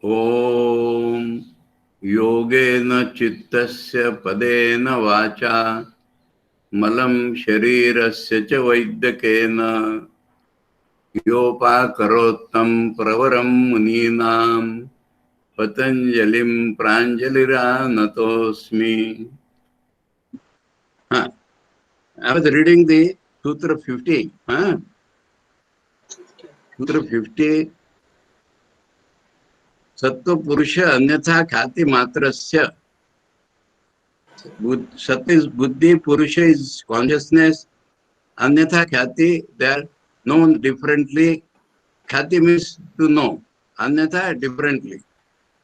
ओम योगेन चित्तस्य पदेन वाचा मलं शरीरस्य च वैद्यकेन योपाकरोत्तं प्रवरं मुनीनां पतंजलिं प्राञ्जलिरानतोऽस्मि. I was reading the Sutra 50. Sutra 50. Sattva Purusha Anyatha Khati Matrasya. Sat is Buddhi, Purusha is consciousness. Anyatha Khati, they are known differently. Khati means to know. Anyatha differently.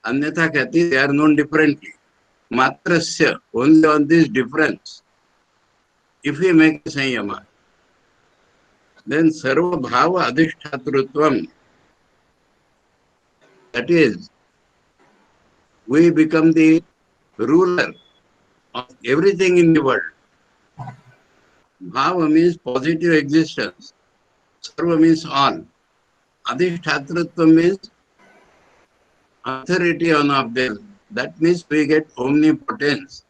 Anyatha Khati, they are known differently. Matrasya, only on this difference. If we make a Sanyama, then Sarva Bhava Adhishtatrutvam. That is, we become the ruler of everything in the world. Bhava means positive existence. Sarva means all. Adhishtatratva means authority on of them. That means we get omnipotence.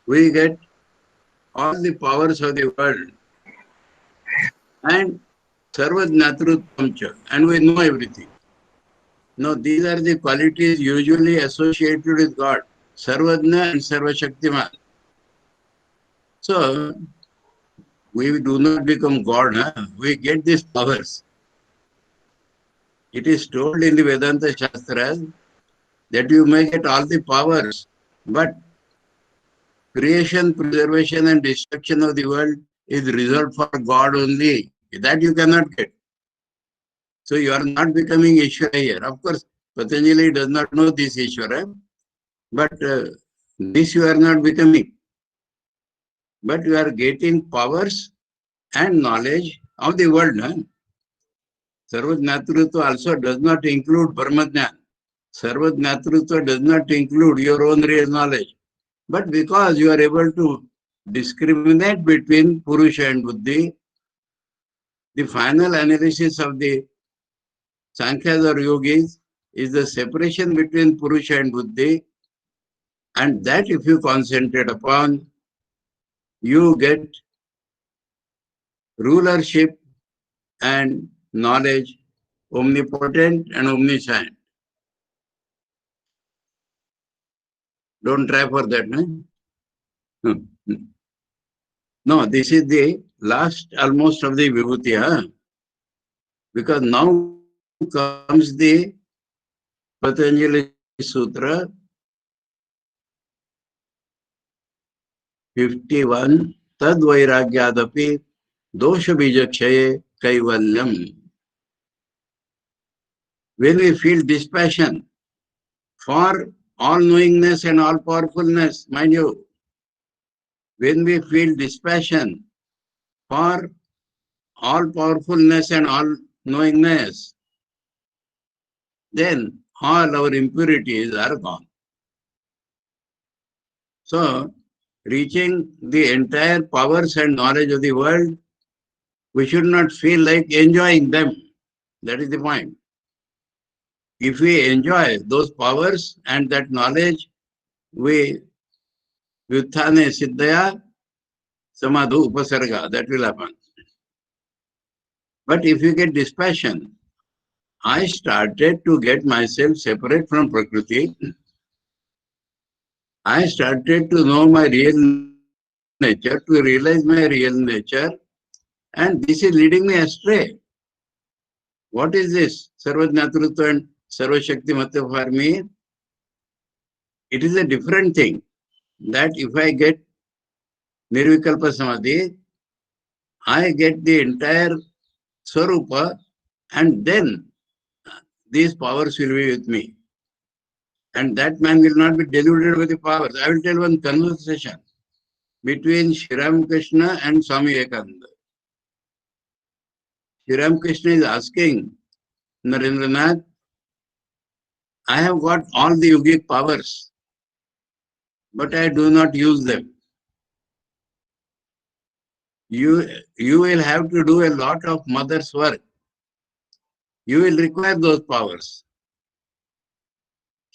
We get all the powers of the world. And Sarvajnatrutvam, and we know everything. Now, these are the qualities usually associated with God. Sarvajna and Sarvashaktiman. So, we do not become God, we get these powers. It is told in the Vedanta Shastras that you may get all the powers, but creation, preservation and destruction of the world is reserved for God only. That you cannot get. So you are not becoming Ishvara here. Of course, Patanjali does not know this Ishvara, but this you are not becoming. But you are getting powers and knowledge of the world. Sarvajnatrutva also does not include Brahmajnan. Sarvajnatrutva does not include your own real knowledge. But because you are able to discriminate between Purusha and Buddhi, the final analysis of the Sankhyas or Yogis is the separation between Purusha and Buddhi, and that if you concentrate upon, you get rulership and knowledge, omnipotent and omniscient. Don't try for that, no? No, this is the last almost of the Vibhuti, because now comes the Patanjali Sutra 51, Tad Vairagyadapi Dosha Bijakshaye Kaivalyam. When we feel dispassion for all-knowingness and all-powerfulness, mind you, when we feel dispassion for all-powerfulness and all-knowingness, then all our impurities are gone. So, reaching the entire powers and knowledge of the world, we should not feel like enjoying them. That is the point. If we enjoy those powers and that knowledge, we Vyuthane Siddhaya Samadhu Upasarga, that will happen. But if you get dispassion, I started to get myself separate from Prakriti. I started to know my real nature, to realize my real nature, and this is leading me astray. What is this? Sarvajnatrutva and Sarvashaktimatva for me, it is a different thing. That if I get Nirvikalpa Samadhi, I get the entire Swarupa, and then these powers will be with me. And that man will not be deluded with the powers. I will tell one conversation between Sri Ramakrishna and Swami Vivekananda. Sri Ramakrishna is asking Narendranath, I have got all the yogic powers, but I do not use them. You will have to do a lot of mother's work. You will require those powers.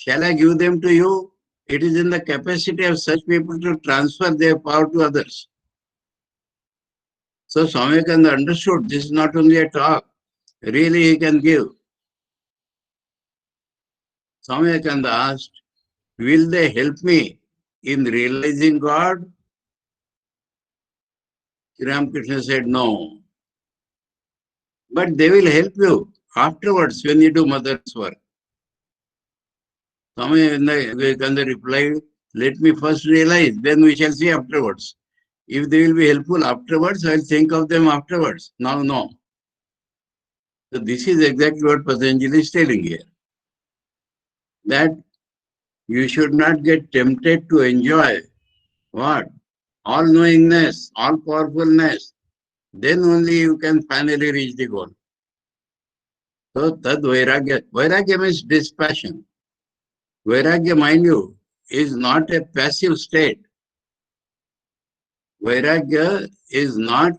Shall I give them to you? It is in the capacity of such people to transfer their power to others. So Swami Vivekananda understood this is not only a talk, really he can give. Swami Vivekananda asked, will they help me in realizing God? Sri Ramakrishna said, no. But they will help you afterwards when you do mother's work. Swami Vivekananda replied, let me first realize, then we shall see afterwards. If they will be helpful afterwards, I will think of them afterwards. Now, no. So this is exactly what Patanjali is telling here. That you should not get tempted to enjoy what? All-knowingness, all-powerfulness. Then only you can finally reach the goal. So tad vairagya. Vairagya means dispassion. Vairagya, mind you, is not a passive state. Vairagya is not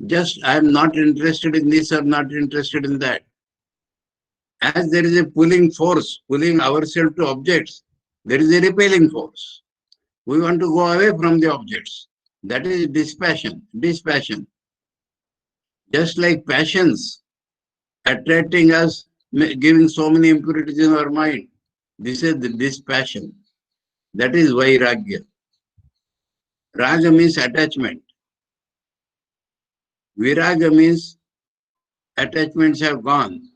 just I am not interested in this or not interested in that. As there is a pulling force, pulling ourselves to objects, there is a repelling force. We want to go away from the objects. That is dispassion. Dispassion. Just like passions attracting us, giving so many impurities in our mind. This is the dispassion. That is vairagya. Raga means attachment. Viraga means attachments have gone.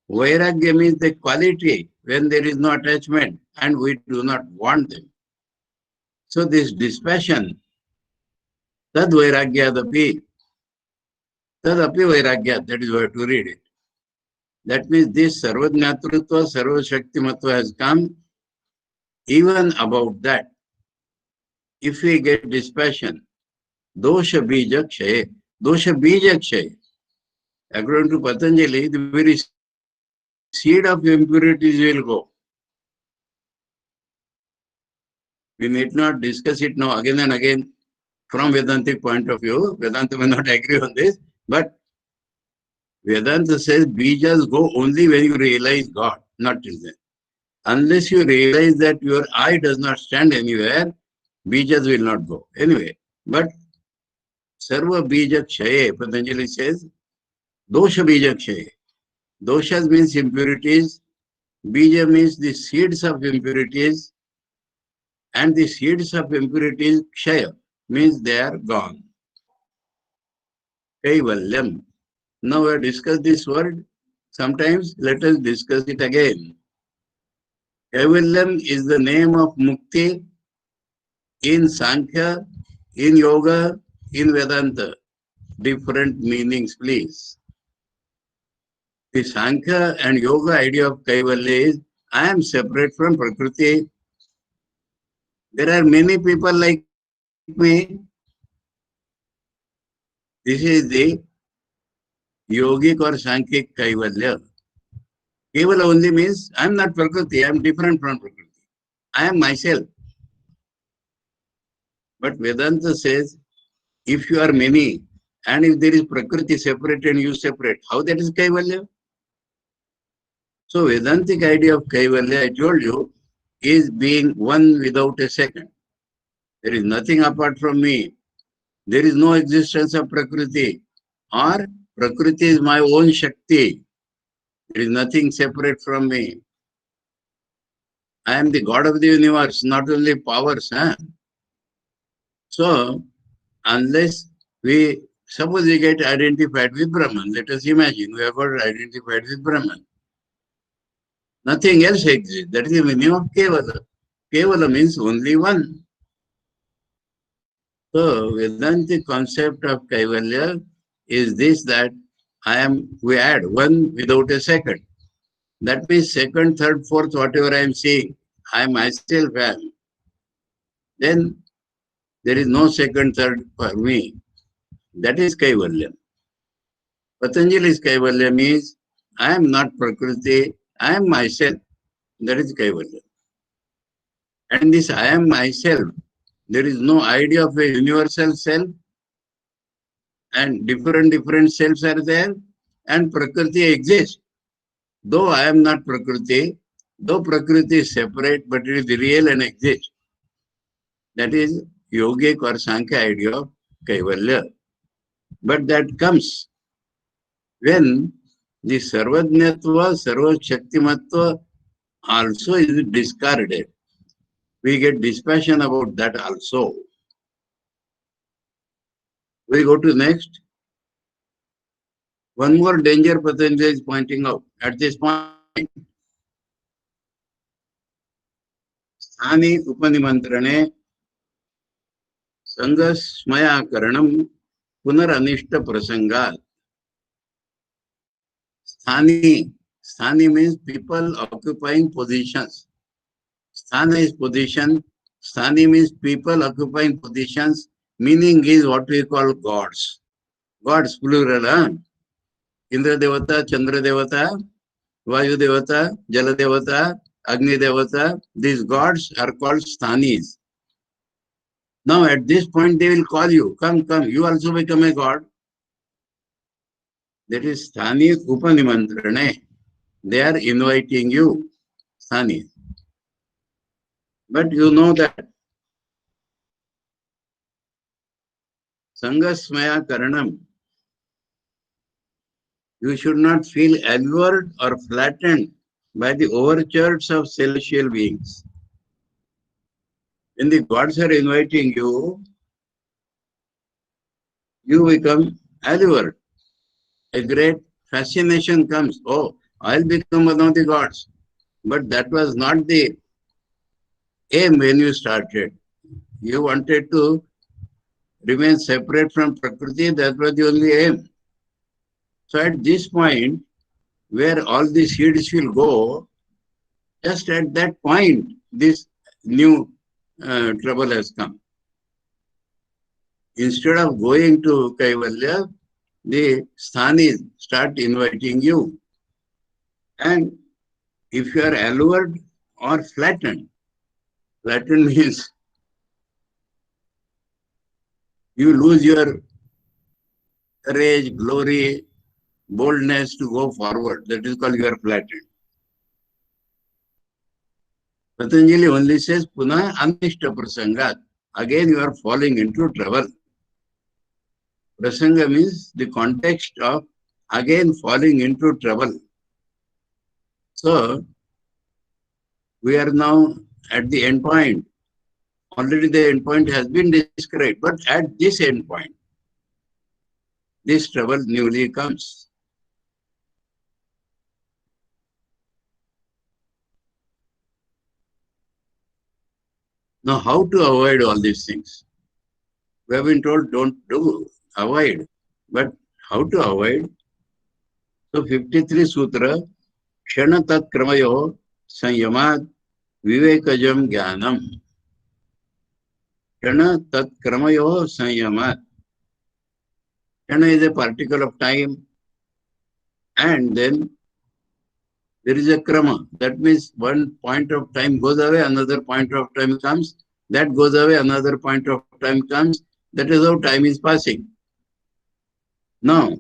Vairagya means the quality when there is no attachment and we do not want them. So this dispassion, tad vairagya dapi, tad api vairagya, that is where to read it. That means this sarvajnatrutva, sarvashaktimatva has come even about that. If we get dispassion, dosha bija kshaye, dosha bija kshaye. According to Patanjali, the very seed of impurities will go. We need not discuss it now again and again from Vedantic point of view. Vedanta may not agree on this, but Vedanta says bijas go only when you realize God, not till then. Unless you realize that your eye does not stand anywhere, bijas will not go. Anyway, but sarva bija kshaye, Patanjali says, dosha bija kshaye. Doshas means impurities, bija means the seeds of impurities, and the seeds of impurities, kshaya, means they are gone. Kaivalyam. Now we have discussed this word. Sometimes let us discuss it again. Kaivalyam is the name of mukti in Sankhya, in Yoga, in Vedanta. Different meanings, please. The Sankhya and Yoga idea of Kaivalya is I am separate from Prakriti. There are many people like me. This is the yogic or Sankhyic Kaivalya. Kevala only means I am not Prakriti, I am different from Prakriti. I am myself. But Vedanta says, if you are many, and if there is Prakriti separate and you separate, how that is Kaivalya? So Vedantic idea of Kaivalya, I told you, is being one without a second. There is nothing apart from me. There is no existence of Prakriti. Or Prakriti is my own Shakti. There is nothing separate from me. I am the God of the universe, not only powers. So, unless suppose we get identified with Brahman, let us imagine we have got identified with Brahman. Nothing else exists. That is the meaning of Kevala. Kevala means only one. So, Vedantic concept of Kaivalya is this, that we add one without a second. That means second, third, fourth, whatever I am seeing, I myself am. Then there is no second, third for me. That is Kaivalya. Patanjali's Kaivalya means I am not Prakriti, I am myself. That is Kaivalya. And this I am myself, there is no idea of a universal self, and different selves are there, and Prakriti exists. Though I am not Prakriti, though Prakriti is separate, but it is real and exists. That is yogic or Sankhya idea of Kaivalya. But that comes when the Sarvajnatva, Sarvashaktimatva also is discarded. We get dispassion about that also. We go to next. One more danger Patanjali is pointing out at this point. Sthani Upanimantrane Sangasmayakaranam Punaranishta Prasangat. Sthani means people occupying positions. Sthana is position. Sthani means people occupying positions. Meaning is what we call gods. Gods, plural. Huh? Indra Devata, Chandra Devata, Vayu Devata, Jala Devata, Agni Devata. These gods are called Sthanis. Now at this point they will call you. Come, you also become a god. That is Sthani Upanimantrane. They are inviting you. Sthani. But you know that Sangasmaya Karanam, you should not feel allured or flattened by the overtures of celestial beings. When the gods are inviting you, you become allured. A great fascination comes. Oh, I'll become one of the gods. But that was not the aim when you started. You wanted to remain separate from Prakriti, that was the only aim. So at this point, where all the seeds will go, just at that point, this new trouble has come. Instead of going to Kaivalya, the Sthanis start inviting you. And if you are allured or flattened means you lose your courage, glory, boldness to go forward. That is called you are flattened. Patanjali only says, Puna Anishta Prasangat. Again you are falling into trouble. Prasanga means the context of again falling into trouble. So, we are now at the end point. Already the end point has been described, but at this end point, this trouble newly comes. Now, how to avoid all these things? We have been told don't do, avoid. But how to avoid? So, 53 Sutra, Kshana Tat Kramayo Sanyamat Vivekajam Jnanam. Kshana Tat Kramayo Sanyamat. Kshana is a particle of time, and then there is a krama. That means one point of time goes away, another point of time comes. That goes away, another point of time comes. That is how time is passing. Now,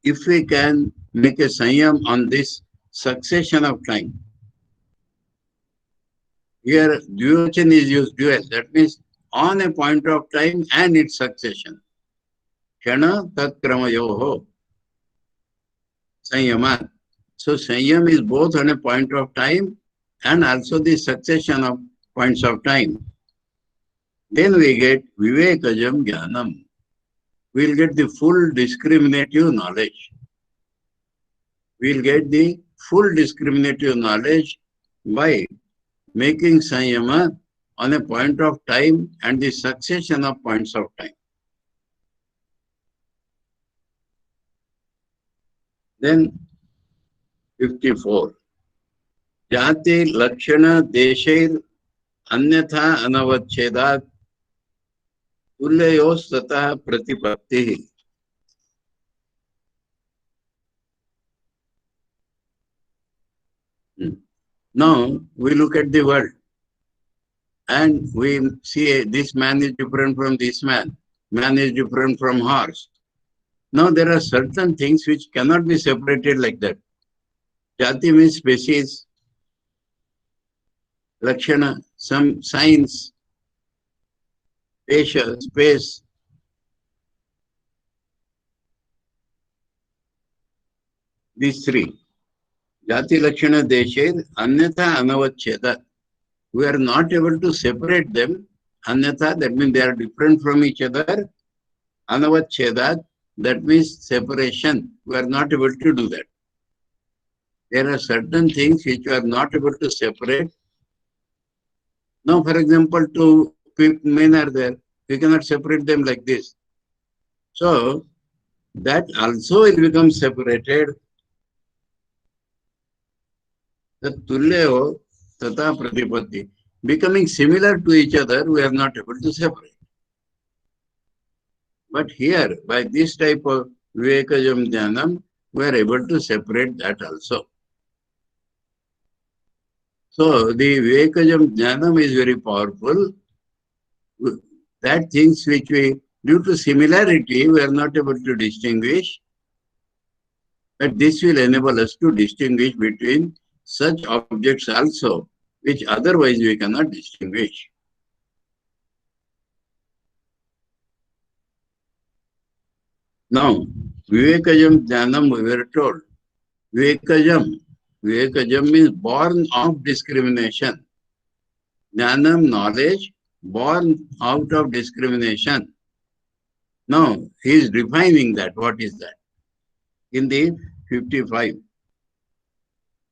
if we can make a sanyam on this succession of time, here duation is used dual. That means on a point of time and its succession. Kshana tat kramayoho sanyamat. So Sanyam is both on a point of time and also the succession of points of time. Then we get Vivekajam Jnanam. We'll get the full discriminative knowledge. We'll get the full discriminative knowledge by making Sanyama on a point of time and the succession of points of time. Then 54. Jati Lakshana Deshair Anyatha Anavachchedat Tulyayos Tata Pratipatti. Now we look at the world and we see this man is different from this man. Man is different from horse. Now there are certain things which cannot be separated like that. Jati means species, Lakshana, some signs, space. These three. Jati Lakshana Deshir, Anyatha Anavacheda. We are not able to separate them. Anyatha, that means they are different from each other. Anavacheda, that means separation. We are not able to do that. There are certain things which we are not able to separate. Now, for example, two men are there. We cannot separate them like this. So, that also will become separated. The Tulleo Tata Pratipatti. Becoming similar to each other, we are not able to separate. But here, by this type of Vivekajam Jnanam, we are able to separate that also. So, the Vivekajam Jnanam is very powerful. That things which we, due to similarity, we are not able to distinguish. But this will enable us to distinguish between such objects also, which otherwise we cannot distinguish. Now, Vivekajam Jnanam, we were told. Vivekajam means born of discrimination. Jnanam, knowledge, born out of discrimination. Now, he is defining that. What is that? In the 55.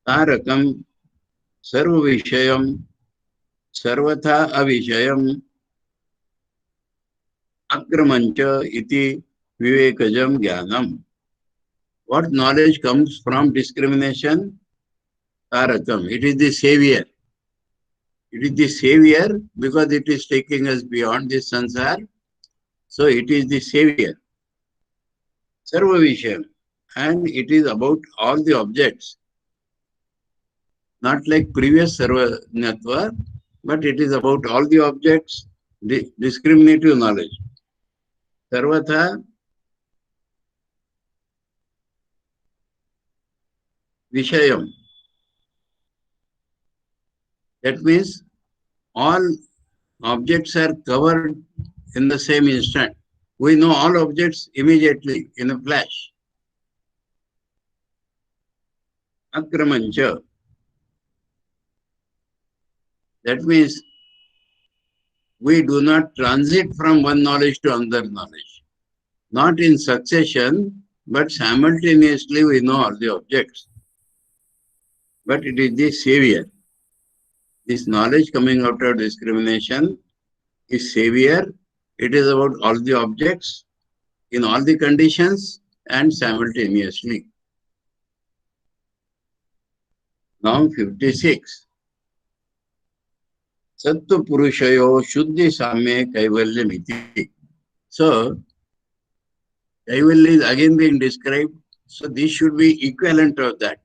Tarakam, Sarva Vishayam, Sarvatha Avishayam, Akramancha iti Vivekajam Jnanam. What knowledge comes from discrimination? Tarakam. It is the savior. It is the savior because it is taking us beyond this sansar. So it is the savior. Sarva Vishayam. And it is about all the objects. Not like previous Sarva Natva, but it is about all the objects, the discriminative knowledge. Sarvatha Vishayam. That means all objects are covered in the same instant. We know all objects immediately in a flash. Akramancha. That means we do not transit from one knowledge to another knowledge. Not in succession, but simultaneously we know all the objects. But it is the savior. This knowledge coming out of discrimination is savior. It is about all the objects in all the conditions and simultaneously. Now 56. Sattva Purushayo Shuddhi Same Kaivalyamiti. So, Kaivalya is again being described. So, this should be equivalent of that.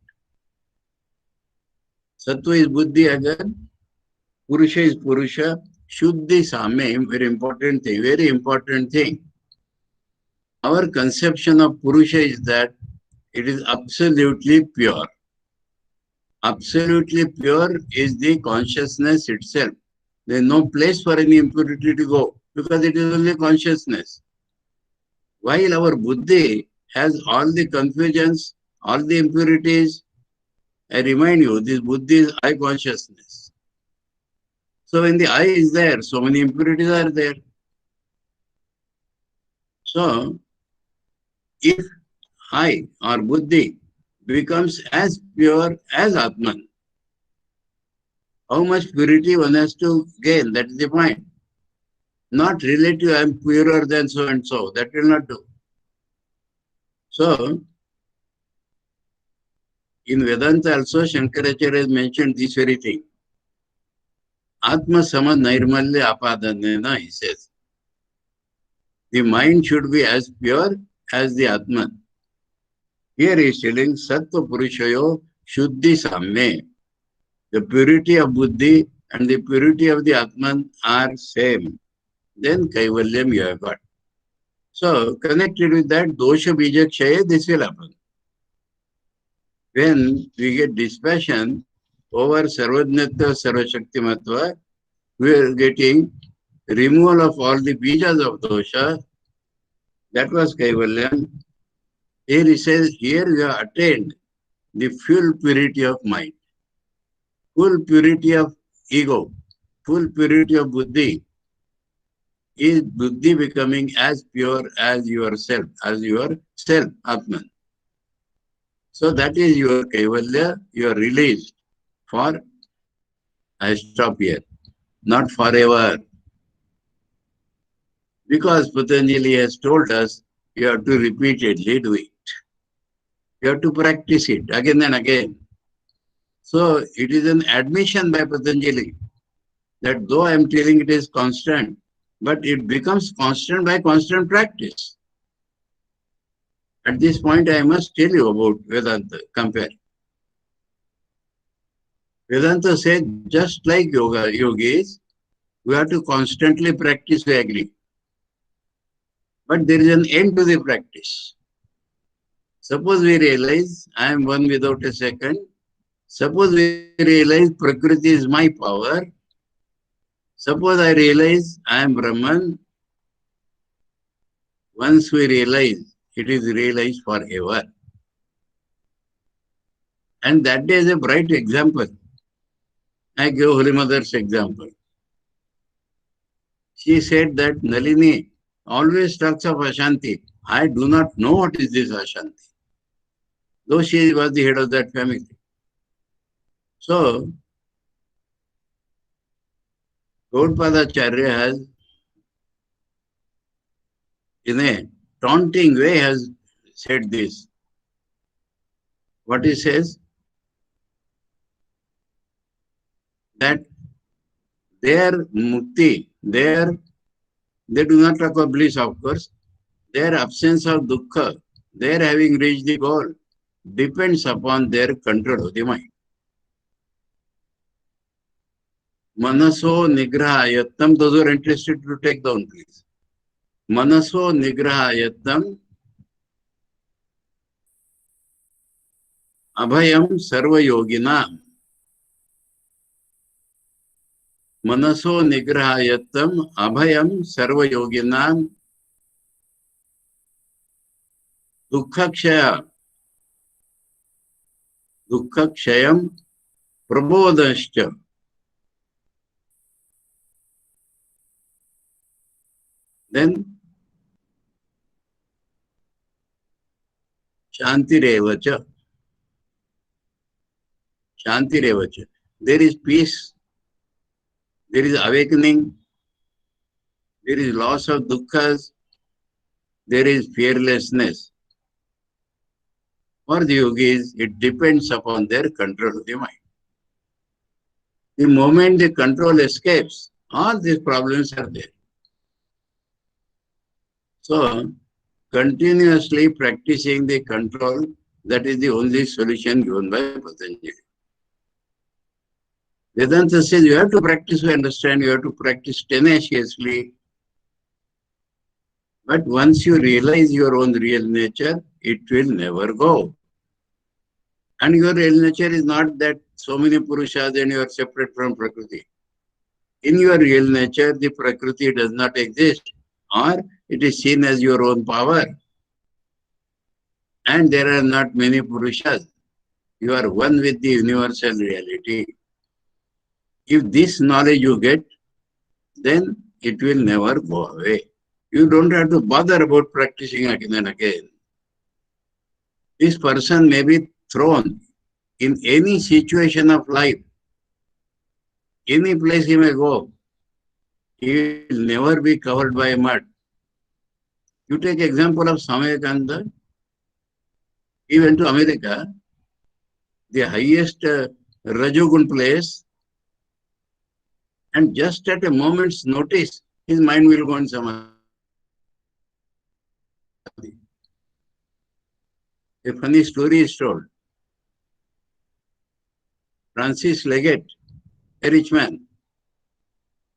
Sattva is Buddhi again. Purusha is Purusha. Shuddhi Same, very important thing, very important thing. Our conception of Purusha is that it is absolutely pure. Absolutely pure is the consciousness itself. There is no place for any impurity to go because it is only consciousness. While our buddhi has all the confusions, all the impurities, I remind you, this buddhi is I consciousness. So when the I is there, so many impurities are there. So if I or buddhi becomes as pure as Atman, how much purity one has to gain? That is the point. Not relative, I am purer than so and so. That will not do. So, in Vedanta also, Shankaracharya has mentioned this very thing. Atma Sama Nairmalya Apadanena, he says. The mind should be as pure as the Atman. Here he is telling Sattva Purushayo Shuddhi Samme. The purity of Buddhi and the purity of the Atman are same. Then Kaivalyam you have got. So, connected with that, Dosha Bija Kshaya, this will happen. When we get dispassion, over Sarvajnatva, Sarvashaktimatva, we are getting removal of all the bijas of dosha. That was Kaivalyam. Here he says, here we have attained the full purity of mind, full purity of ego, full purity of buddhi. Is buddhi becoming as pure as yourself, Atman. So that is your Kaivalya, you are released for, I stop here, not forever. Because Patanjali has told us, you have to repeatedly do it. You have to practice it again and again. So it is an admission by Patanjali that though I am telling it is constant, but it becomes constant by constant practice. At this point, I must tell you about Vedanta. Compare. Vedanta says, just like yogis, we have to constantly practice, we agree. But there is an end to the practice. Suppose we realize I am one without a second. Suppose we realize Prakriti is my power. Suppose I realize I am Brahman. Once we realize, it is realized forever. And that is a bright example. I give Holy Mother's example. She said that Nalini always talks of Ashanti. I do not know what is this Ashanti, though she was the head of that family. So, Gaudpadacharya has, in a taunting way, has said this. What he says? That their mukti, they do not talk of bliss, of course. Their absence of dukkha, their having reached the goal, depends upon their control of the mind. Manaso nigraha yattam, those who are interested to take down, please. Manaso nigraha yattam abhayam sarva yoginam. Manaso nigraha yattam abhayam sarva yoginam dukkha kshayam prabodhascha. Then Shantirevacha. Shantirevacha. There is peace, there is awakening, there is loss of dukkhas, there is fearlessness. For the yogis, it depends upon their control of the mind. The moment the control escapes, all these problems are there. So, continuously practicing the control, that is the only solution given by Patanjali. Vedanta says you have to practice, we understand, you have to practice tenaciously. But once you realize your own real nature, it will never go. And your real nature is not that so many Purushas and you are separate from Prakriti. In your real nature, the Prakriti does not exist, or it is seen as your own power. And there are not many Purushas. You are one with the universal reality. If this knowledge you get, then it will never go away. You don't have to bother about practicing again and again. This person may be thrown in any situation of life. Any place he may go, he will never be covered by mud. You take example of Swami Vivekananda. He went to America, the highest Rajogun place, and just at a moment's notice, his mind will go on samadhi. A funny story is told. Francis Leggett, a rich man,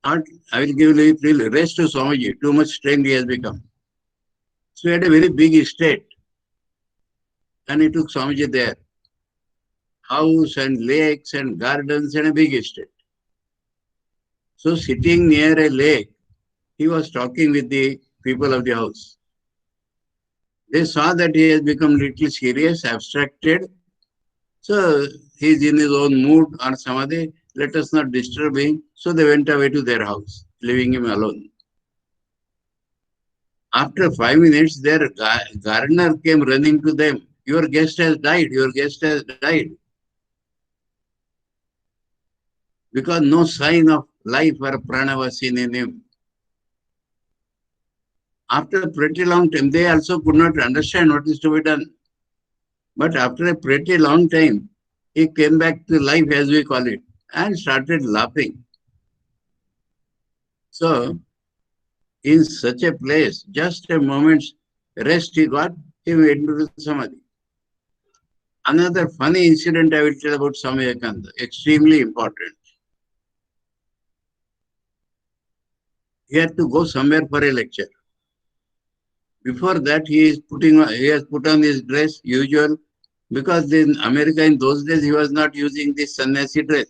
thought, I will give a little rest to Swamiji, too much strain he has become. So he had a very big estate, and he took Swamiji there. house and lakes and gardens and a big estate. So sitting near a lake, he was talking with the people of the house. They saw that he has become little serious, abstracted. So he is in his own mood or samadhi. Let us not disturb him. So they went away to their house, leaving him alone. After 5 minutes, their gardener came running to them. Your guest has died. Your guest has died. Because no sign of life or prana was seen in him. After a pretty long time, they also could not understand what is to be done. But after a pretty long time, he came back to life, as we call it, and started laughing. So, in such a place, just a moment's rest he got, he went into samadhi. Another funny incident I will tell about Swami Vivekananda, extremely important. He had to go somewhere for a lecture. Before that, he has put on his dress usual, because in America in those days he was not using this sannyasi dress.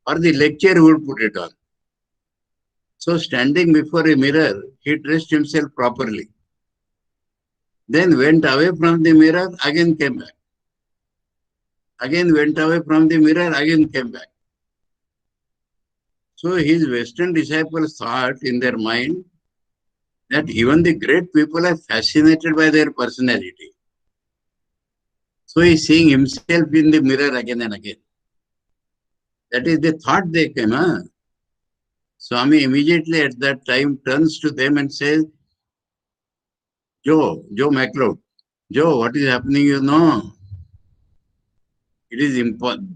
For the lecture, he would put it on. So standing before a mirror, he dressed himself properly. Then went away from the mirror, again came back. Again went away from the mirror, again came back. So his Western disciples thought in their mind that even the great people are fascinated by their personality. So he is seeing himself in the mirror again and again. That is the thought they came. Swami immediately at that time turns to them and says, Joe MacLeod, Joe, what is happening? You know, it is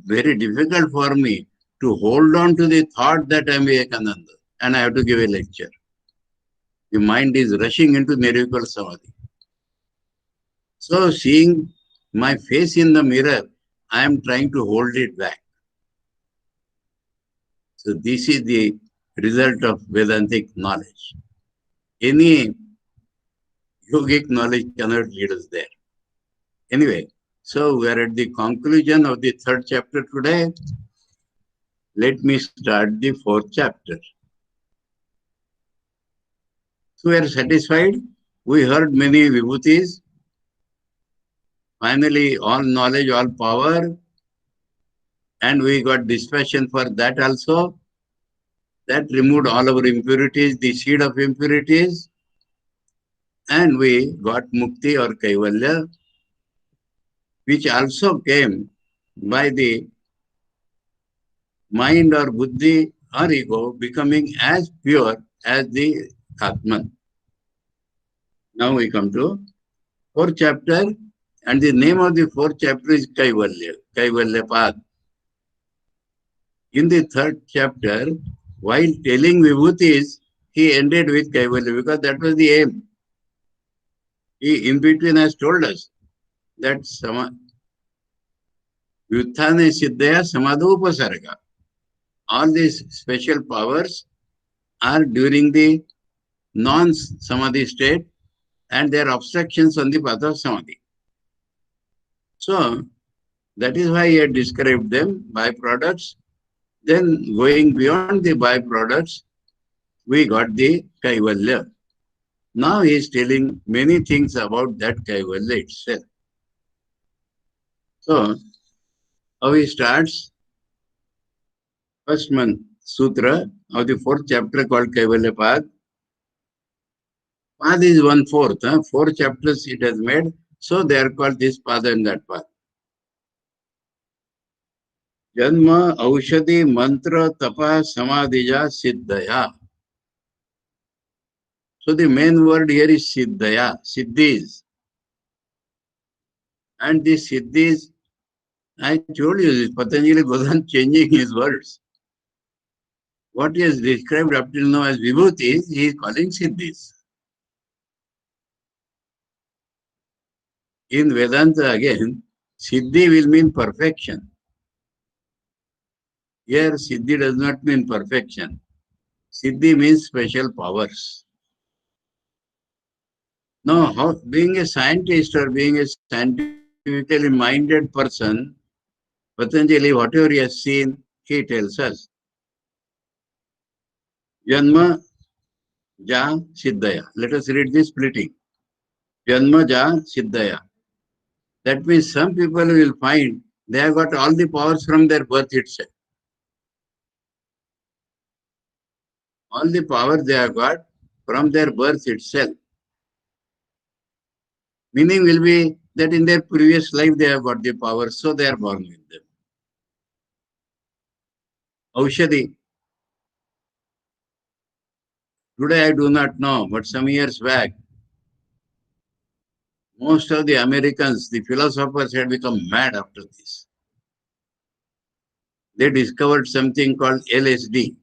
very difficult for me to hold on to the thought that I am Vivekananda and I have to give a lecture. The mind is rushing into Nirvikal Samadhi. So seeing my face in the mirror, I am trying to hold it back. So this is the result of Vedantic knowledge. Any yogic knowledge cannot lead us there. Anyway, so we are at the conclusion of the third chapter today. Let me start the fourth chapter. So we are satisfied. We heard many vibhutis. Finally, all knowledge, all power. And we got dispassion for that also. That removed all our impurities, the seed of impurities. And we got mukti or kaivalya, which also came by the mind or buddhi or ego becoming as pure as the Atman. Now we come to fourth chapter, and the name of the fourth chapter is Kaivalya, Kaivalya Path. In the third chapter, while telling vibhutis, he ended with Kaivalya because that was the aim. He in between has told us that Vyuthane Siddhaya Samadhopasarga. All these special powers are during the non-samadhi state and their obstructions on the path of samadhi. So that is why he had described them, byproducts. Then going beyond the byproducts, we got the Kaivalya. Now he is telling many things about that Kaivalya itself. So how he starts? First sutra of the fourth chapter called Kaivalya Path. Path is 1/4. 4 chapters it has made. So they are called this path and that path. Janma, Aushadhi, Mantra, Tapa, Samadhija, Siddhaya. So the main word here is Siddhaya, Siddhis. And these Siddhis, I told you, this Patanjali goes on changing his words. What he has described up till now as Vibhutis, he is calling Siddhis. In Vedanta again, Siddhi will mean perfection. Here, Siddhi does not mean perfection. Siddhi means special powers. Now, being a scientist or being a scientifically minded person, Patanjali, whatever he has seen, he tells us. Janma ja siddhaya. Let us read this splitting. Janma ja siddhaya. That means some people will find they have got all the powers from their birth itself. All the power they have got from their birth itself. Meaning will be that in their previous life they have got the power, so they are born with them. Aushadhi. Today I do not know, but some years back, most of the Americans, the philosophers had become mad after this. They discovered something called LSD.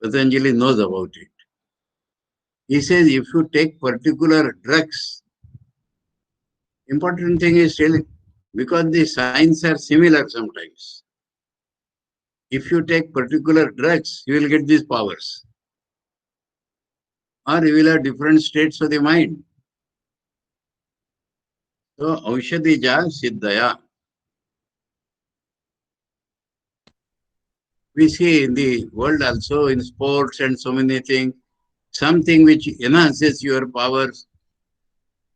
Patanjali knows about it. He says if you take particular drugs, important thing is still because the signs are similar sometimes. If you take particular drugs, you will get these powers. Or you will have different states of the mind. So, Aushadija Siddhaya. We see in the world also in sports and so many things, something which enhances your powers,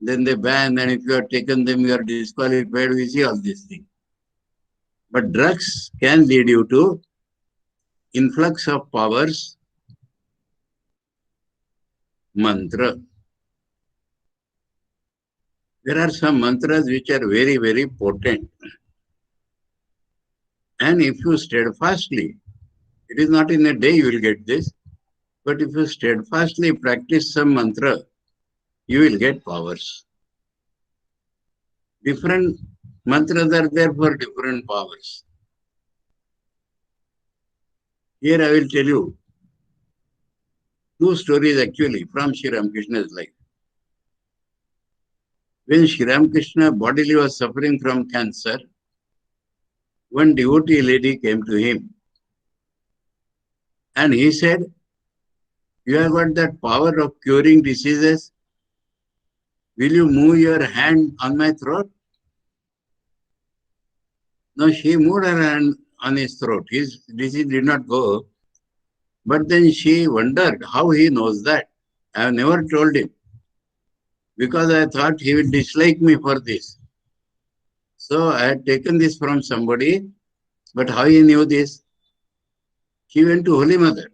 then they ban, and if you have taken them, you are disqualified. We see all these things. But drugs can lead you to influx of powers, mantra. There are some mantras which are very, very potent. And if you steadfastly, it is not in a day you will get this, but if you steadfastly practice some mantra, you will get powers. Different mantras are there for different powers. Here I will tell you two stories actually from Sri Ramakrishna's life. When Sri Ramakrishna bodily was suffering from cancer, one devotee lady came to him and he said, you have got that power of curing diseases. Will you move your hand on my throat? No, she moved her hand on his throat. His disease did not go. But then she wondered how he knows that. I have never told him because I thought he will dislike me for this. So I had taken this from somebody, but how he knew this? He went to Holy Mother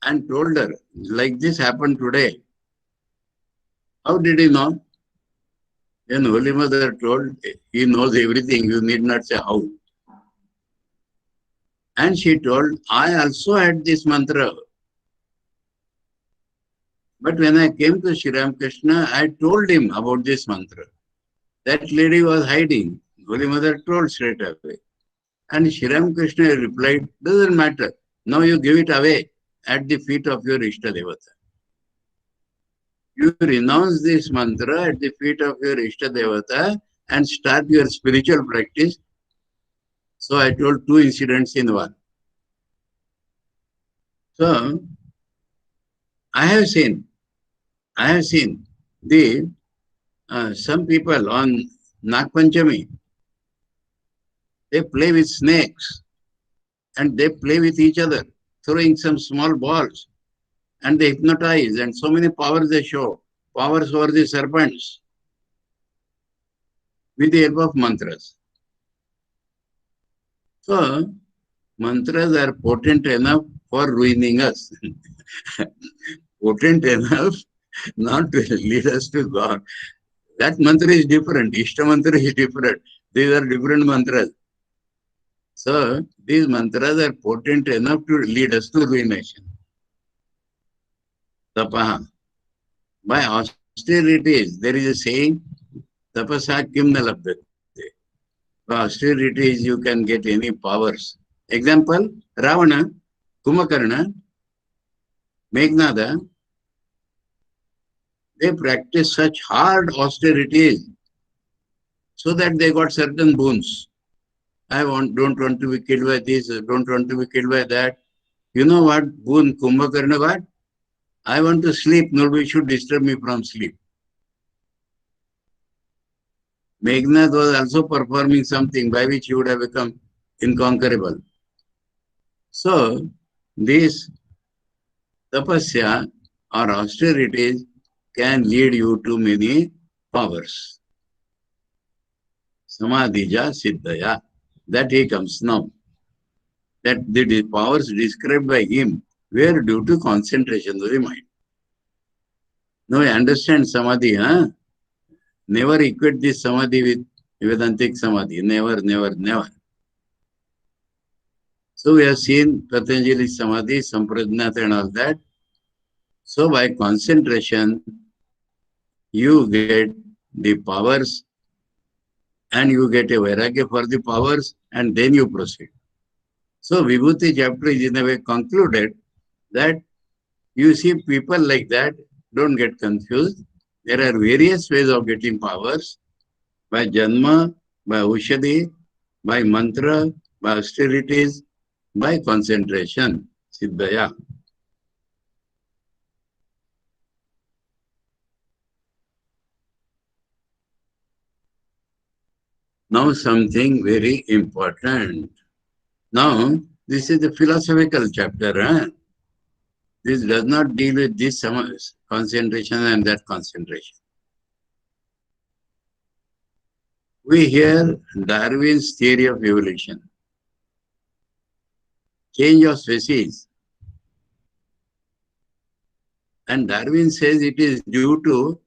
and told her, like this happened today. How did he know? Then Holy Mother told, he knows everything, you need not say how. And she told, I also had this mantra. But when I came to Sri Ramakrishna, I told him about this mantra. That lady was hiding. Holy Mother told straight away. And Sri Ramakrishna replied, doesn't matter. Now you give it away at the feet of your Ishtadevata. You renounce this mantra at the feet of your Ishtadevata and start your spiritual practice. So I told two incidents in one. So I have seen the some people on Nag Panchami, they play with snakes and they play with each other, throwing some small balls, and they hypnotize, and so many powers they show, powers over the serpents with the help of mantras. So mantras are potent enough for ruining us. Potent enough not to lead us to God. That mantra is different. Ishta mantra is different. These are different mantras. So these mantras are potent enough to lead us to ruination. Tapaha. By austerities, there is a saying, tapasa kim na labhyate. By austerities, you can get any powers. Example, Ravana, Kumakarna, Meghnada, they practice such hard austerities so that they got certain boons. Don't want to be killed by this, don't want to be killed by that. You know what boon Kumbhakarna got? I want to sleep, nobody should disturb me from sleep. Meghnad was also performing something by which he would have become inconquerable. So, this tapasya or austerities can lead you to many powers. Samadhija Siddhaya. That he comes now. That the powers described by him were due to concentration of the mind. Now I understand Samadhi, huh? Never equate this Samadhi with Vedantic Samadhi. Never, never, never. So we have seen Patanjali Samadhi, Samprajnat and all that. So by concentration, you get the powers and you get a vairagya for the powers and then you proceed. So Vibhuti chapter is in a way concluded that you see people like that, don't get confused. There are various ways of getting powers by janma, by ushadi, by mantra, by austerities, by concentration, siddhaya. Now something very important. Now, this is the philosophical chapter. Huh? This does not deal with this concentration and that concentration. We hear Darwin's theory of evolution. Change of species. And Darwin says it is due to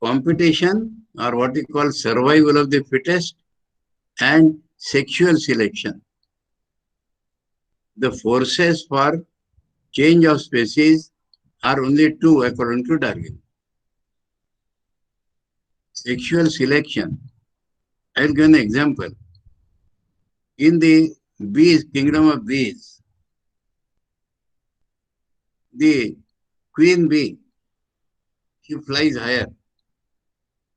competition or what we call survival of the fittest and sexual selection. The forces for change of species are only two according to Darwin. Sexual selection. I'll give an example. In the bees, kingdom of bees, the queen bee, she flies higher.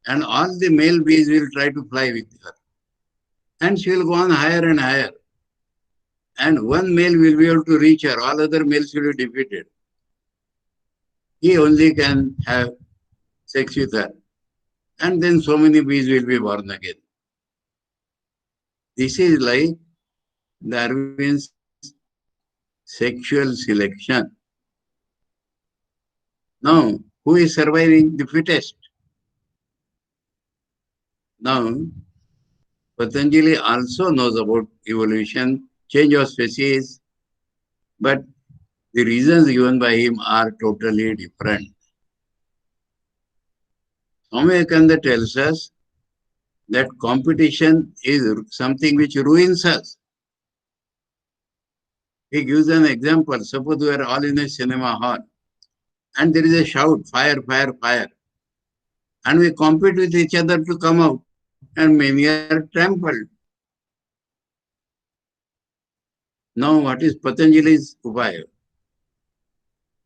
And all the male bees will try to fly with her. And she will go on higher and higher. And one male will be able to reach her, all other males will be defeated. He only can have sex with her. And then so many bees will be born again. This is like Darwin's sexual selection. Now, who is surviving? The fittest. Now, Patanjali also knows about evolution, change of species, but the reasons given by him are totally different. Swami Vivekananda tells us that competition is something which ruins us. He gives an example. Suppose we are all in a cinema hall and there is a shout, fire, fire, fire. And we compete with each other to come out and many are trampled. Now what is Patanjali's upaya?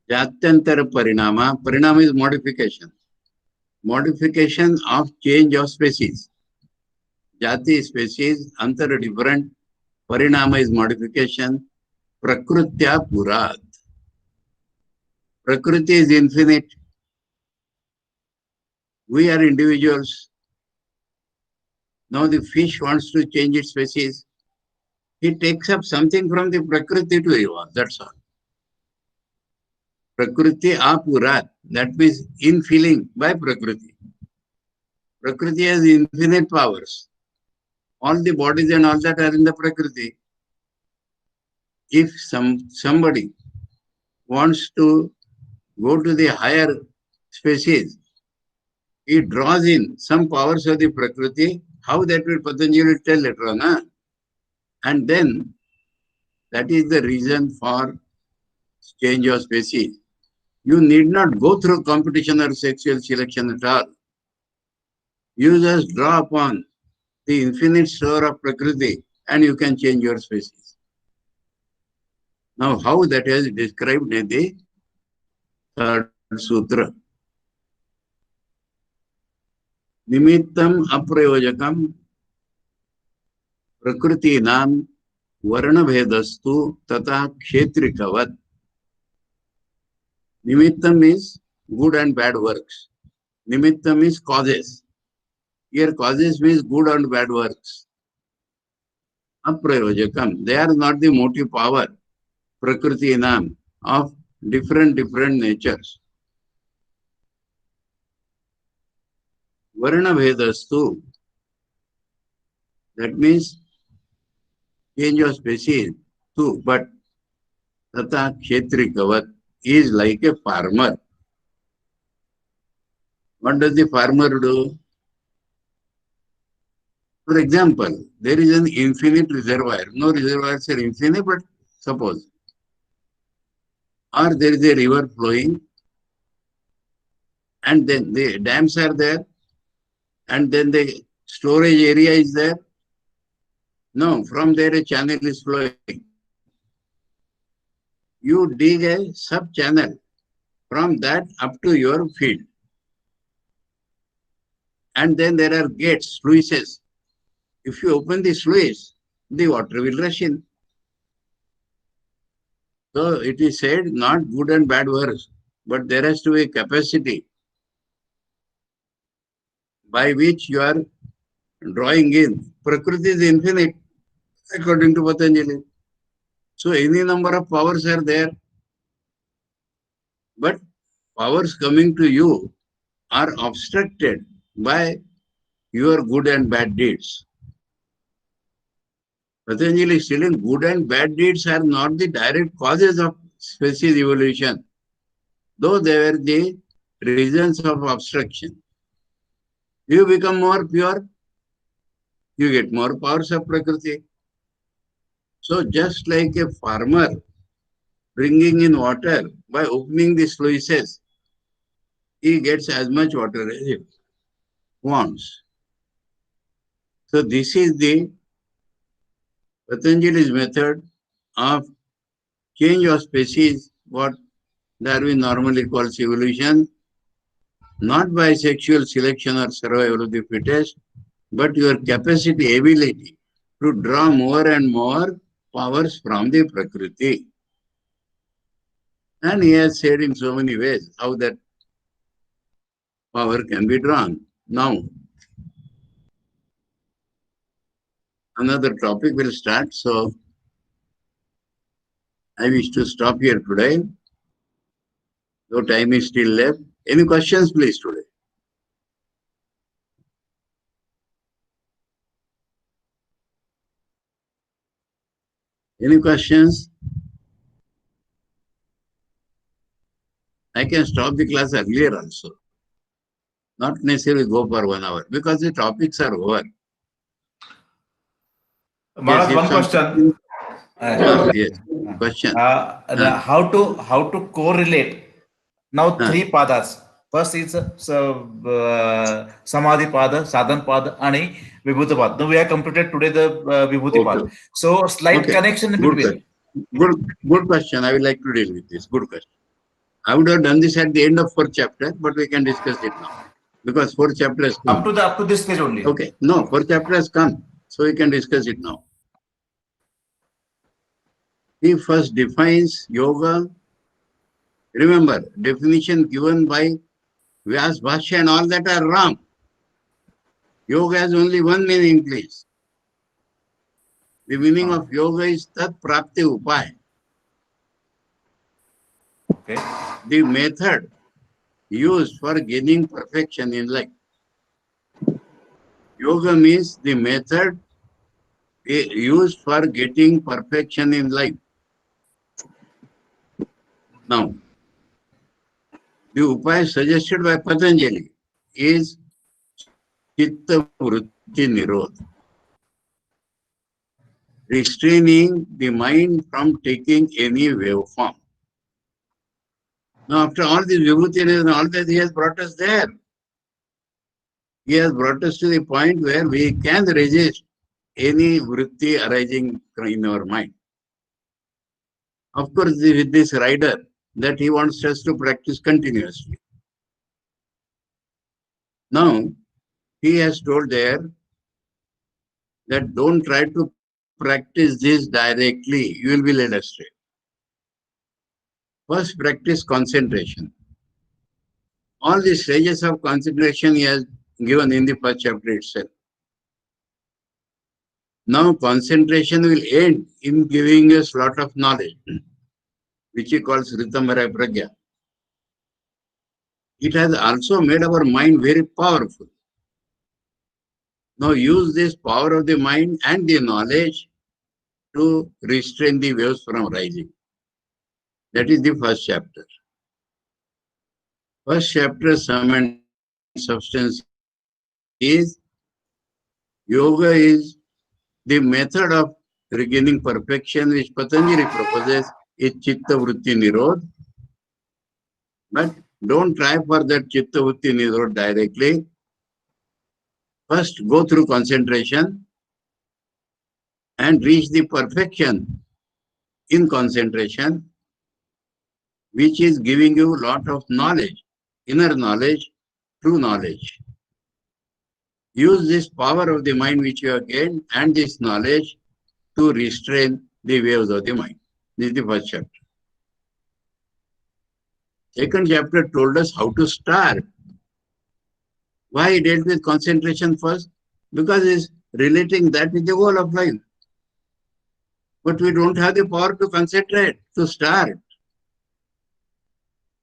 Jatyantara parinama. Parinama is modification. Modification of change of species. Jati species, antara different. Parinama is modification. Prakrutya purat. Prakriti is infinite. We are individuals. Now the fish wants to change its species. He takes up something from the Prakriti to evolve. That's all. Prakriti apurat. That means infilling by Prakriti. Prakriti has infinite powers. All the bodies and all that are in the Prakriti. If somebody wants to go to the higher species, he draws in some powers of the Prakriti. How that will Patanjali will tell later on. Huh? And then that is the reason for change of species. You need not go through competition or sexual selection at all. You just draw upon the infinite store of Prakriti and you can change your species. Now, how that is described in the third sutra. Nimittam aprayojakam prakrutinam varnabhedastu tata kshetrikavat. Nimittam is good and bad works. Nimittam is causes. Here causes means good and bad works. Aprayojakam. They are not the motive power. Prakriti Nam of different natures. Varna Vedastu. That means change of species too. But Tata Kshetrikavat is like a farmer. What does the farmer do? For example, there is an infinite reservoir. No reservoirs are infinite, but suppose. Or there is a river flowing, and then the dams are there, and then the storage area is there. No, from there a channel is flowing. You dig a sub-channel from that up to your field. And then there are gates, sluices. If you open the sluice, the water will rush in. So it is said not good and bad works, but there has to be a capacity by which you are drawing in. Prakriti is infinite, according to Patanjali. So any number of powers are there, but powers coming to you are obstructed by your good and bad deeds. Patanjali is telling good and bad deeds are not the direct causes of species evolution, though they were the reasons of obstruction. You become more pure, you get more powers of Prakriti. So just like a farmer bringing in water by opening the sluices, he gets as much water as he wants. So this is the Patanjali's method of change of species, what Darwin normally calls evolution, not by sexual selection or survival of the fittest, but your capacity, ability to draw more and more powers from the Prakriti. And he has said in so many ways how that power can be drawn. Now, another topic will start, so I wish to stop here today, though time is still left. Any questions, please, today? Any questions? I can stop the class earlier also. Not necessarily go for 1 hour because the topics are over. Maharaj, Yes, one question. yes. Question. How to correlate now three padas. First is Samadhi pada, Sadhan pada, and Vibhuti pada. Now we have completed today the Vibhuti pada. So slight connection in between. Good question. I would like to deal with this. Good question. I would have done this at the end of 4th chapter, but we can discuss it now. Because 4th chapter has come. Up to this page only. Okay. No, 4th chapter has come. So we can discuss it now. He first defines yoga. Remember, definition given by Vyas Bhashya and all that are wrong. Yoga has only one meaning, please. The meaning of yoga is Tat Prapti Upaya. Okay. The method used for gaining perfection in life. Yoga means the method used for getting perfection in life. Now, the upaya suggested by Patanjali is Chitta Vritti Nirodha, restraining the mind from taking any waveform. Now, after all this vibhuti and all that, he has brought us there. He has brought us to the point where we can resist any vritti arising in our mind. Of course, with this rider that he wants us to practice continuously. Now, he has told there that don't try to practice this directly, you will be led astray. First, practice concentration. All the stages of concentration he has given in the first chapter itself. Now concentration will end in giving us lot of knowledge, which he calls Ritamara Pragya. It has also made our mind very powerful. Now use this power of the mind and the knowledge to restrain the waves from rising. That is the first chapter. First chapter, sum and substance is, yoga is the method of regaining perfection which Patanjali proposes is Chitta Vritti Nirodh. But don't try for that Chitta Vritti Nirodh directly. First go through concentration and reach the perfection in concentration, which is giving you a lot of knowledge, inner knowledge, true knowledge. Use this power of the mind which you have gained and this knowledge to restrain the waves of the mind. This is the first chapter. Second chapter told us how to start. Why he dealt with concentration first? Because he's relating that with the whole of life. But we don't have the power to concentrate, to start.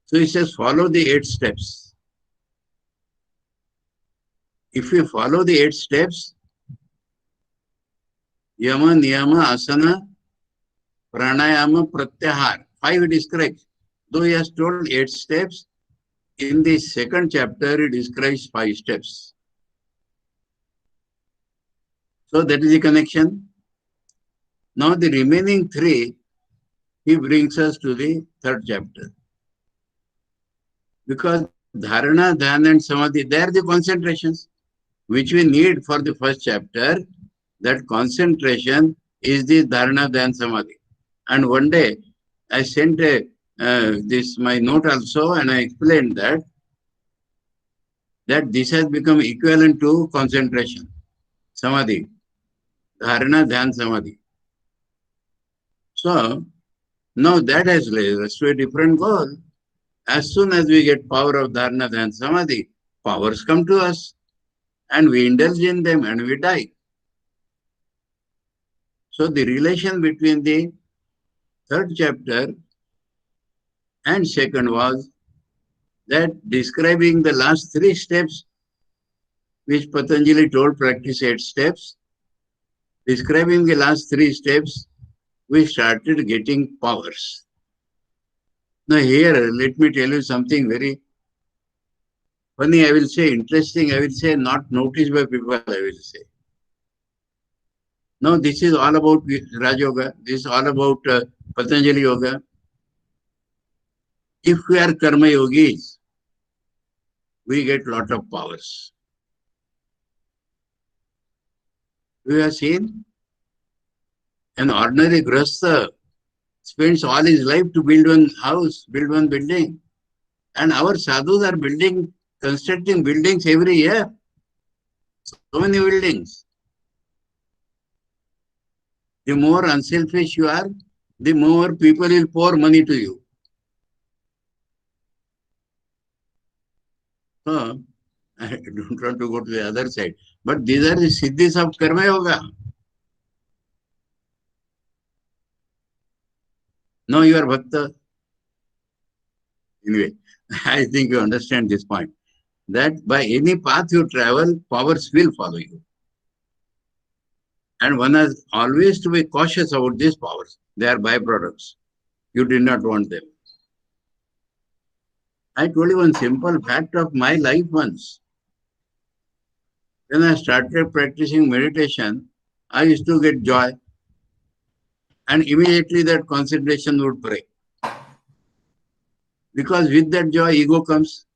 So he says, follow the 8 steps. If we follow the 8 steps, Yama, Niyama, Asana, Pranayama, Pratyahar, 5 it is correct. Though he has told 8 steps, in the second chapter he describes 5 steps. So that is the connection. Now the remaining 3, he brings us to the third chapter. Because Dharana, Dhyana and Samadhi, they are the concentrations which we need for the first chapter. That concentration is the Dharana, Dhyana, Samadhi. And one day I sent my note also, and I explained that this has become equivalent to concentration, Samadhi, Dharana, Dhyana, Samadhi. So now that has led us to a different goal. As soon as we get power of Dharana, Dhyana, Samadhi, powers come to us and we indulge in them and we die. So the relation between the third chapter and second was that describing the last 3 steps, which Patanjali told practice 8 steps, describing the last 3 steps, we started getting powers. Now here, let me tell you something very funny, I will say, interesting, I will say, not noticed by people, I will say. Now this is all about Raj Yoga, this is all about Patanjali Yoga. If we are Karma Yogis, we get lot of powers. We have seen an ordinary Grahastha spends all his life to build one house, build one building. And our sadhus are constructing buildings every year. So many buildings. The more unselfish you are, the more people will pour money to you. So, I don't want to go to the other side. But these are the siddhis of Karma Yoga. Now you are Bhakta. Anyway, I think you understand this point. That by any path you travel, powers will follow you. And one has always to be cautious about these powers. They are byproducts. You did not want them. I told you one simple fact of my life once. When I started practicing meditation, I used to get joy. And immediately that concentration would break. Because with that joy, ego comes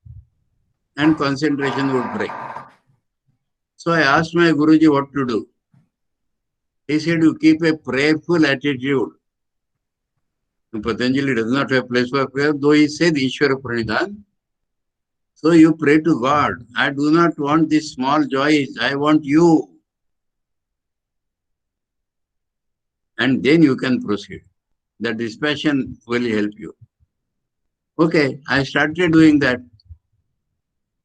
and concentration would break. So I asked my Guruji what to do. He said, you keep a prayerful attitude. Patanjali does not have a place for prayer, though he said Ishvara Pranidhan. So you pray to God. I do not want these small joys. I want you. And then you can proceed. The dispassion will help you. Okay, I started doing that.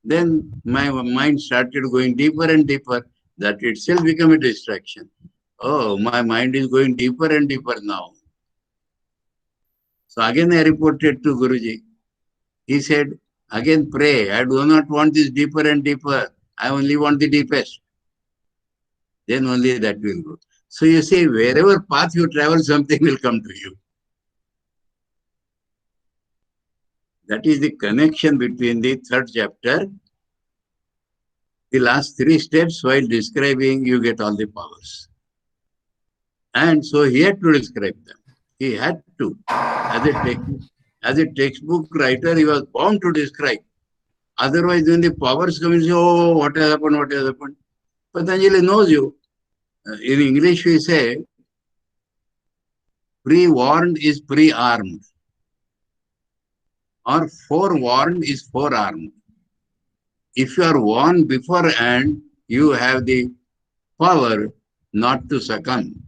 Then my mind started going deeper and deeper. That itself became a distraction. Oh, my mind is going deeper and deeper now. So again I reported to Guruji. He said, again pray. I do not want this deeper and deeper. I only want the deepest. Then only that will go. So you see, wherever path you travel, something will come to you. That is the connection between the third chapter. The last three steps while describing, you get all the powers. And so he had to describe them. He had to. As a textbook writer, he was bound to describe. Otherwise, when the powers come, you say, oh, what has happened, what has happened? Patanjali knows you. In English, we say, pre-warned is pre-armed. Or forewarned is forearmed. If you are warned beforehand, you have the power not to succumb.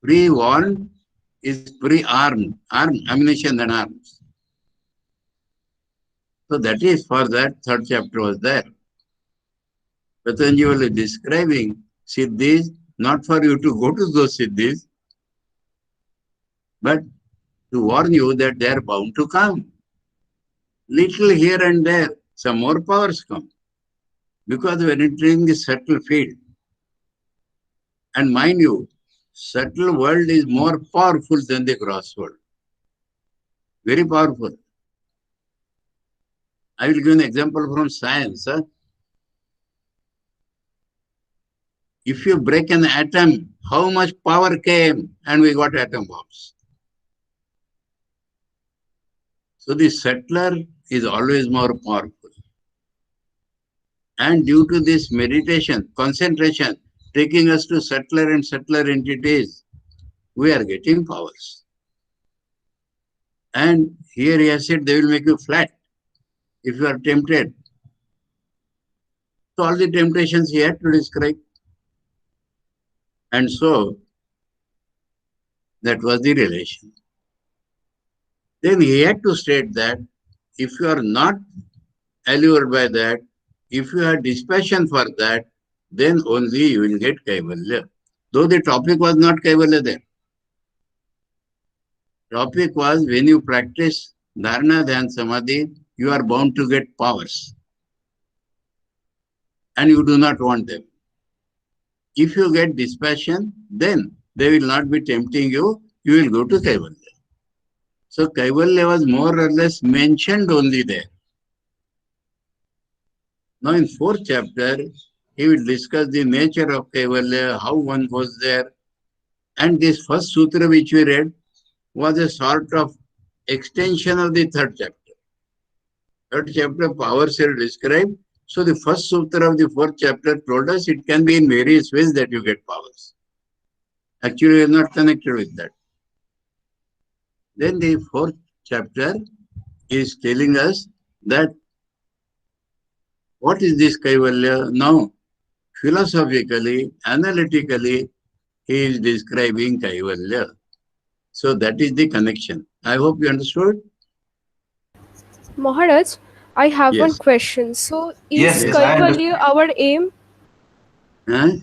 Pre-warned is pre-armed, armed, ammunition and arms. So that is for that third chapter was there. Patanjali was describing siddhis, not for you to go to those siddhis, but to warn you that they are bound to come. Little here and there, some more powers come. Because we are entering the subtle field. And mind you, subtle world is more powerful than the gross world. Very powerful. I will give an example from science. If you break an atom, how much power came and we got atom bombs. So the subtler is always more powerful. And due to this meditation, concentration, taking us to subtler and subtler entities, we are getting powers. And here he has said they will make you flat if you are tempted. So all the temptations he had to describe. And so that was the relation. Then he had to state that if you are not allured by that, if you have dispassion for that, then only you will get Kaivalya. Though the topic was not Kaivalya there. Topic was when you practice Dharana, Dhyan, Samadhi, you are bound to get powers. And you do not want them. If you get dispassion, then they will not be tempting you. You will go to Kaivalya. So Kaivalya was more or less mentioned only there. Now in fourth chapter, he will discuss the nature of Kaivalya, how one goes there. And this first sutra which we read was a sort of extension of the third chapter. Third chapter, powers are described. So the first sutra of the fourth chapter told us it can be in various ways that you get powers. Actually, we are not connected with that. Then the fourth chapter is telling us that what is this Kaivalya? Now, philosophically, analytically, he is describing Kaivalya. So that is the connection. I hope you understood. Maharaj, I have one Yes. question. So, Yes, is yes, I understand. Kaivalya our aim?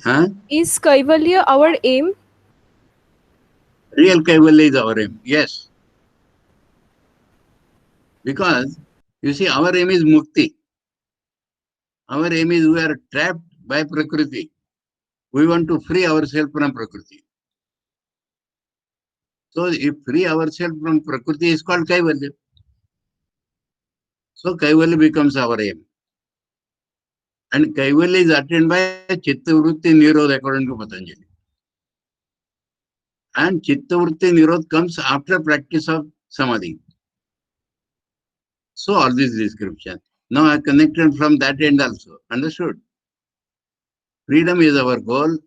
Huh? Is Kaivalya our aim? Real Kaivalya is our aim. Yes. Because, you see, our aim is Mukti. Our aim is we are trapped by Prakriti. We want to free ourselves from Prakriti. So, if free ourselves from Prakriti is called Kaivalya. So, Kaivalya becomes our aim. And Kaivalya is attained by Chitta Vritti Nirodha according to Patanjali. And Chitta Vritti Nirodha comes after practice of Samadhi. So, all this description. Now, I connected from that end also. Understood? Freedom is our goal.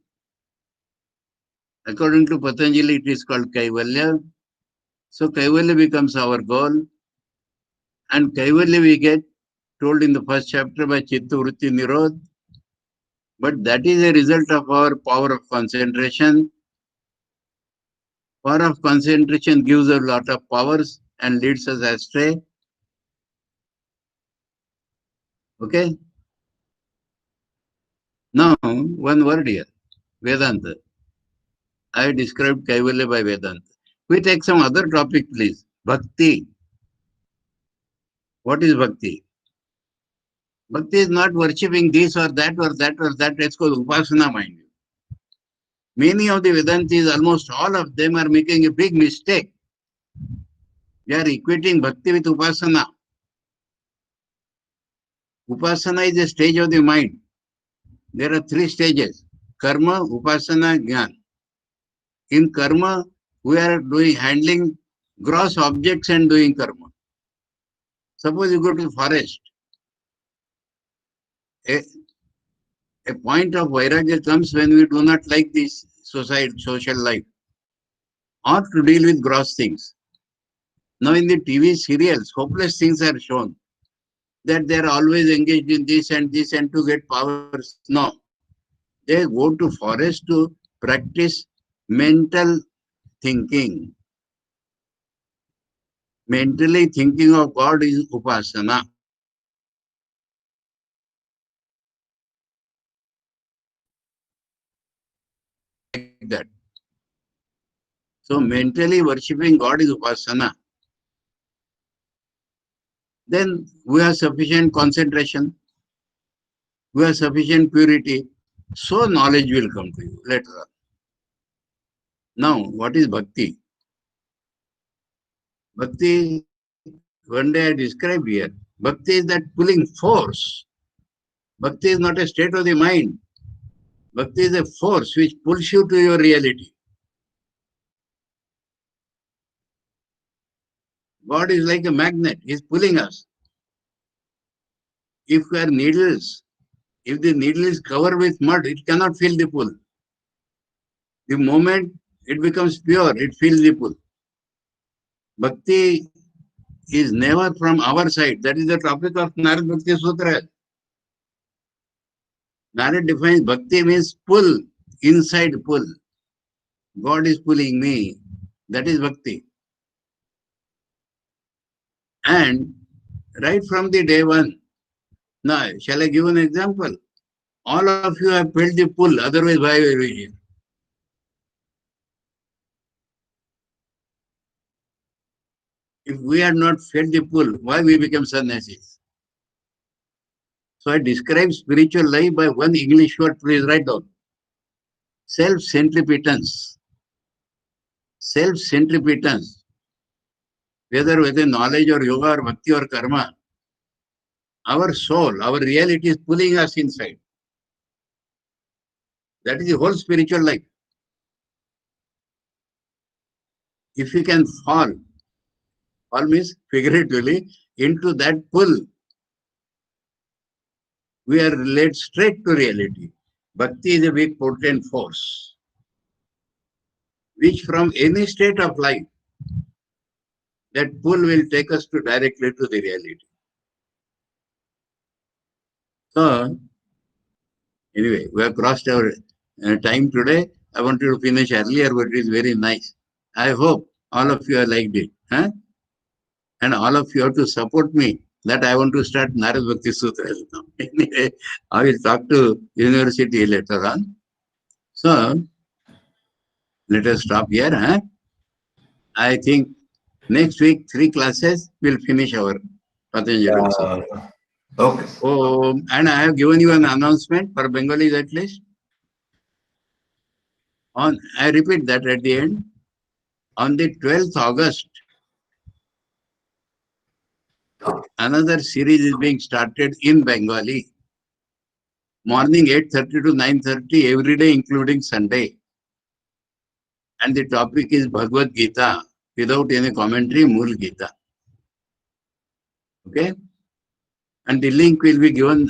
According to Patanjali, it is called Kaivalya. So, Kaivalya becomes our goal. And Kaivalya we get told in the first chapter by Chitta Vritti Nirodha. But that is a result of our power of concentration. Power of concentration gives a lot of powers and leads us astray. Okay. Now, one word here, Vedanta. I described Kaivalya by Vedanta. We take some other topic, please. Bhakti. What is Bhakti? Bhakti is not worshipping this or that or that or that. It's called Upasana, mind you. Many of the Vedantis, almost all of them, are making a big mistake. They are equating Bhakti with Upasana. Upasana is a stage of the mind. There are three stages: Karma, Upasana, Jnana. In Karma, we are handling gross objects and doing Karma. Suppose you go to the forest. A point of Vairagya comes when we do not like this social life, or to deal with gross things. Now in the TV serials, hopeless things are shown, that they are always engaged in this and to get powers. No. They go to forest to practice mental thinking. Mentally thinking of God is Upasana. Like that. So mentally worshipping God is Upasana. Then we have sufficient concentration. We have sufficient purity. So knowledge will come to you later on. Now, what is Bhakti? Bhakti, one day I described here. Bhakti is that pulling force. Bhakti is not a state of the mind. Bhakti is a force which pulls you to your reality. God is like a magnet. He is pulling us. If we are needles, if the needle is covered with mud, it cannot feel the pull. The moment it becomes pure, it feels the pull. Bhakti is never from our side. That is the topic of Narad Bhakti Sutra. Narad defines Bhakti means pull, inside pull. God is pulling me. That is Bhakti. And right from the day one, now, shall I give an example? All of you have felt the pull, otherwise why were we here? If we had not felt the pull, why we become sannyasis? So I describe spiritual life by one English word, please write down. Self-centripetence. Self-centripetence. Whether within knowledge or yoga or bhakti or karma, our soul, our reality is pulling us inside. That is the whole spiritual life. If you can fall means figuratively, into that pull, we are led straight to reality. Bhakti is a big potent force, which from any state of life, that pull will take us directly to the reality. So, anyway, we have crossed our time today. I wanted to finish earlier, but it is very nice. I hope all of you have liked it. Huh? And all of you have to support me that I want to start Narad Bhakti Sutra. Anyway, I will talk to university later on. So, let us stop here. Huh? I think next week, 3 classes will finish our Patanjali Sutra. Okay. Oh, and I have given you an announcement for Bengalis at least. I repeat that at the end. On the 12th August, another series is being started in Bengali. Morning 8:30 to 9:30 every day, including Sunday. And the topic is Bhagavad Gita without any commentary, Mool Gita. Okay? And the link will be given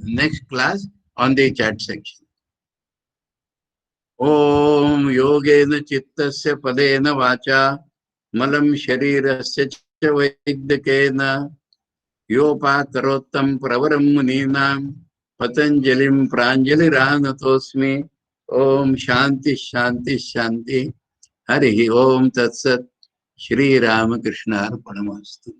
next class on the chat section. Om Yogena Chittasya Padena Vacha Malam Sharirasya Vaidakena Yopa Karottam Pravaram Muninam Patanjalim Pranjali Ranatosmi Om Shanti Shanti Shanti Harihi Om Tatsat Shri Ramakrishna Arpanamastu.